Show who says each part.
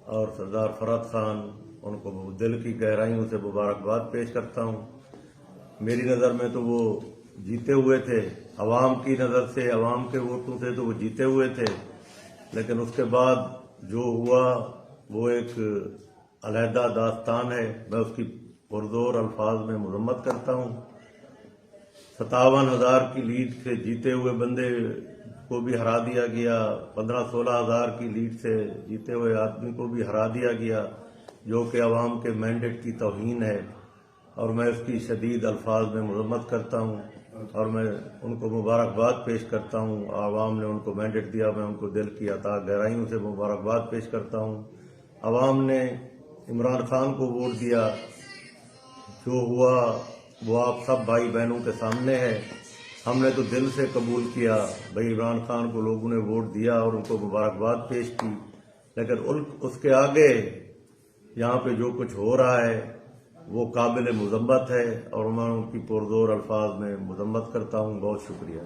Speaker 1: اور سردار فرحت خان، ان کو دل کی گہرائیوں سے مبارکباد پیش کرتا ہوں۔ میری نظر میں تو وہ جیتے ہوئے تھے، عوام کی نظر سے، عوام کے ووٹوں سے تو وہ جیتے ہوئے تھے، لیکن اس کے بعد جو ہوا وہ ایک علیحدہ داستان ہے۔ میں اس کی پرزور الفاظ میں مذمت کرتا ہوں۔ 57,000 کی لیڈ سے جیتے ہوئے بندے کو بھی ہرا دیا گیا، 15-16 ہزار کی لیڈ سے جیتے ہوئے آدمی کو بھی ہرا دیا گیا، جو کہ عوام کے مینڈیٹ کی توہین ہے، اور میں اس کی شدید الفاظ میں مذمت کرتا ہوں، اور میں ان کو مبارکباد پیش کرتا ہوں۔ عوام نے ان کو مینڈیٹ دیا، میں ان کو دل کی عطا گہرائیوں سے مبارکباد پیش کرتا ہوں۔ عوام نے عمران خان کو ووٹ دیا، جو ہوا وہ آپ سب بھائی بہنوں کے سامنے ہے۔ ہم نے تو دل سے قبول کیا، بھائی عمران خان کو لوگوں نے ووٹ دیا اور ان کو مبارکباد پیش کی، لیکن اس کے آگے یہاں پہ جو کچھ ہو رہا ہے وہ قابل مذمت ہے، اور میں ان کی پرزور الفاظ میں مذمت کرتا ہوں۔ بہت شکریہ۔